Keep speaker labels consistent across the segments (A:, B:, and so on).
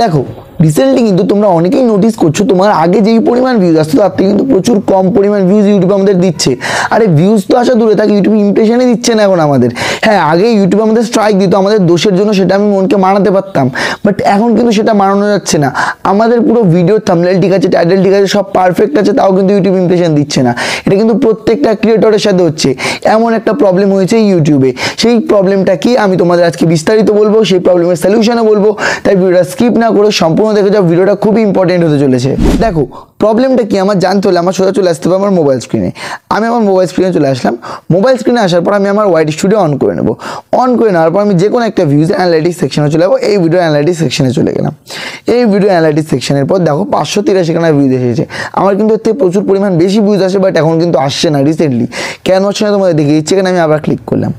A: দেখো রিসেন্টলি কিন্তু তোমরা অনেকেই নোটিস করছো তোমার আগে যেই পরিমাণ ভিউজ আসতো তার থেকে কিন্তু প্রচুর কম পরিমাণ ভিউজ ইউটিউব আমাদের দিচ্ছে। আরে ভিউজ তো আসা দূরে থাকে, ইউটিউব ইমপ্রেশনই দিচ্ছে না এখন আমাদের। হ্যাঁ আগে ইউটিউব আমাদের স্ট্রাইক দিত আমাদের দোষের জন্য, সেটা আমি মনকে মানাতে পারতাম, বাট এখন কিন্তু সেটা মানানো যাচ্ছে না। আমাদের পুরো ভিডিও থাম্বনেল ঠিক আছে, টাইটেল ঠিক আছে, সব পারফেক্ট আছে, তাও কিন্তু ইউটিউব ইমপ্রেশন দিচ্ছে না। এটা কিন্তু প্রত্যেকটা ক্রিয়েটরের সাথে হচ্ছে। এমন একটা প্রবলেম হয়েছে ইউটিউবে। সেই প্রবলেমটা কি আমি তোমাদের আজকে বিস্তারিত বলবো, সেই প্রবলেমের সলিউশনও বলবো। তাই ভিডিওটা স্কিপ না করে সম্পূর্ণ দেখে যাও, ভিডিওটা খুবই ইম্পর্টেন্ট হতে চলেছে। দেখো প্রবলেমটা কি আমার জানতে হলে আমার সোজা চলে আসতে হবে আমার মোবাইল স্ক্রিনে। আমি আমার মোবাইল স্ক্রিনে চলে আসলাম। মোবাইল স্ক্রিনে আসার পর আমি আমার ওয়াইটি স্টুডিও অন করে নেব। অন করে নেওয়ার পর আমি যে কোনো একটা ভিউজ অ্যানালাইটিক্স সেকশনে চলে যাবো। এই ভিডিও অ্যানালাইটিক্স সেকশনে চলে গেলাম। এই ভিডিও অ্যানালাইটিক্স সেকশনের পর দেখো 583 খানা ভিউজ এসেছে। আমার কিন্তু এর থেকে প্রচুর পরিমাণ বেশি ভিউজ আসে, বাট এখন কিন্তু আসছে না রিসেন্টলি। কেন আসছে না তোমাদের দেখিয়ে দিচ্ছি। এখানে আমি আবার ক্লিক করলাম।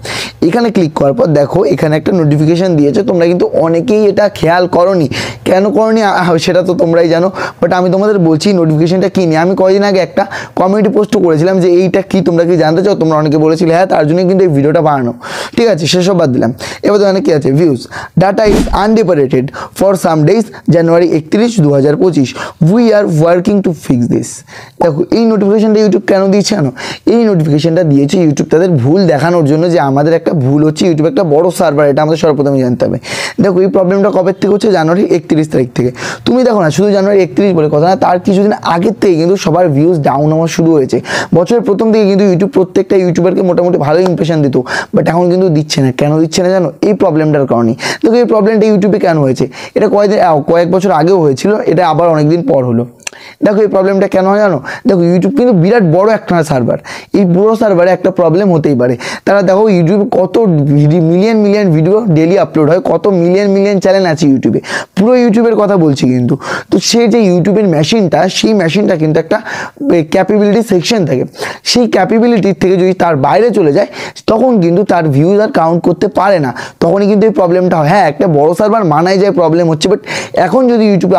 A: এখানে ক্লিক করার পর দেখো এখানে একটা নোটিফিকেশান দিয়েছে। তোমরা কিন্তু অনেকেই এটা খেয়াল করনি। কেন করনি সেটা তো তোমরাই জানো, বাট আমি তোমাদের বলছি নোটিফিকেশানটা কী নিয়ে। আমি কয়েকদিন আগে একটা কমিউনিটি পোস্ট করেছিলাম যে এইটা কি, তোমরা কি জানতে চাও। তোমরা অনেকে বলেছিলে হ্যাঁ, তার জন্য কিন্তু এই ভিডিওটা বানানো। ঠিক আছে, সেসব বাদ দিলাম। এবার তো কি আছে, views data is underreported for some days January 31, 2025 we are working to fix this. দেখো এই নোটিফিকেশানটা ইউটিউব কেন দিয়েছে জানো? এই নোটিফিকেশানটা দিয়েছে ইউটিউব তাদের ভুল দেখানোর জন্য, যে আমাদের একটা ভুল হচ্ছে। ইউটিউব একটা বড় সার্ভার, এটা আমাদের সর্বপ্রথমে জানতে হবে। দেখো এই প্রবলেমটা কবে থেকে হচ্ছে, জানুয়ারি 31 তারিখ থেকে। তুমি দেখো না শুধু জানুয়ারি 31 বলে কথা না, তার কিছুদিন আগের থেকে কিন্তু সবার ভিউজ ডাউন হওয়া শুরু হয়েছে। বছরের প্রথম থেকে কিন্তু ইউটিউব প্রত্যেকটা ইউটিউবারকে মোটামুটি ভালো ইমপ্রেশন দিত, বাট এখন কিন্তু দিচ্ছে না। কেন দিচ্ছে না জানো? এই প্রবলেমটার কারণে। দেখো এই প্রবলেমটা ইউটিউবে কেন হয়েছে, এটা কয়েক বছর আগেও হয়েছিল, এটা আবার অনেকদিন পর হলো। দেখো এই প্রবলেমটা কেন হয় জানো? দেখো ইউটিউব কিন্তু বিরাট বড় একটা সার্ভার। এই বড় সার্ভারে একটা প্রবলেম হতেই পারে। তারা দেখো ইউটিউবে কত মিলিয়ন ভিডিও ডেলি আপলোড হয়, কত মিলিয়ন চ্যানেল আছে ইউটিউবে, পুরো ইউটিউবের কথা বলছি কিন্তু। তো সে যে ইউটিউবের মেশিনটা, সেই মেশিনটা কিন্তু একটা ক্যাপাবিলিটি সেকশন থাকে। সেই ক্যাপাবিলিটির থেকে যদি তার বাইরে চলে যায়, তখন কিন্তু তার ভিউজ আর কাউন্ট করতে পারে না। তখনই কিন্তু এই প্রবলেমটা হয়। হ্যাঁ একটা বড় সার্ভার মানায় যায় প্রবলেম হচ্ছে, বাট এখন যদি ইউটিউবে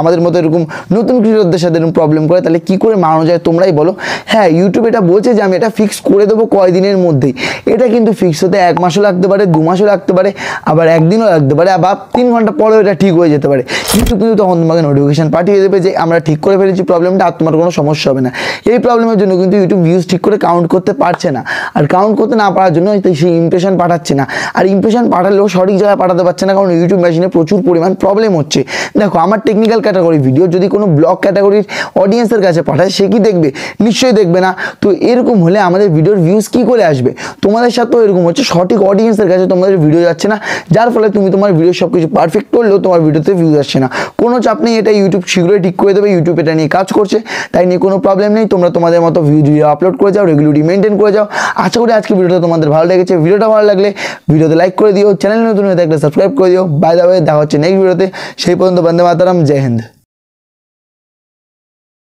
A: আমাদের মতো এরকম নতুন ক্রিয়েটরদের সাথে এরকম প্রবলেম করে, তাহলে কি করে মানানো যায় তোমরাই বলো। হ্যাঁ ইউটিউব এটা বলছে যে আমি এটা ফিক্স করে দেবো কয়দিনের মধ্যেই। এটা কিন্তু ফিক্স হতে 1 মাসও লাগতে পারে, 2 মাসও লাগতে পারে, আবার একদিনও লাগতে পারে, আবার 3 ঘন্টা পরেও এটা ঠিক হয়ে যেতে পারে। ইউটিউব কিন্তু তখন তোমাকে নোটিফিকেশান পাঠিয়ে দেবে যে আমরা ঠিক করে ফেলেছি প্রবলেমটা, আর তোমার কোনো সমস্যা হবে না। এই প্রবলেমের জন্য কিন্তু ইউটিউব ভিউজ ঠিক করে কাউন্ট করতে পারছে না। আর কাউন্ট করতে না পারার জন্য সেই ইমপ্রেশন পাঠাচ্ছে না। আর ইমপ্রেশন পাঠালেও সঠিক জায়গায় পাঠাতে পারছে না, কারণ ইউটিউব মেশিনে প্রচুর পরিমাণ প্রবলেম হচ্ছে। দেখো আমার টেকনিক্যাল ক্যাটাগরি ভিডিও যদি কোনো ব্লগ ক্যাটাগরির অডিয়েন্সের কাছে পাঠায়, সে কি দেখবে? নিশ্চয়ই দেখবে না। তো এরকম হলে আমাদের ভিডিওর ভিউজ কি করে আসবে? তোমাদের সাথেও এরকম হচ্ছে, সঠিক অডিয়েন্সের কাছে তোমাদের ভিডিও যাচ্ছে না, যার ফলে তুমি তোমার ভিডিও সব কিছু পারফেক্ট করলেও তোমার ভিডিওতে ভিউজ আসছে না। কোনো চাপ নেই, এটা ইউটিউব শীঘ্রই ঠিক করে দেবে। ইউটিউব এটা নিয়ে কাজ করছে, তাই নিয়ে কোনো প্রবলেম নেই। তোমরা তোমাদের মতো ভিডিও আপলোড করে যাও, রেগুলারলি মেনটেন করে যাও। আশা করি আজকে ভিডিওটা তোমাদের ভালো লেগেছে। ভিডিওটা ভালো লাগলে ভিডিওতে লাইক করে দিও, চ্যানেল নতুন হয়ে থাকলে সাবস্ক্রাইব করে দিও। বাই দ্য ওয়ে দেখা হচ্ছে নেক্সট ভিডিওতে। সেই পর্যন্ত বন্দে মাতরম, জয় হিন্দ।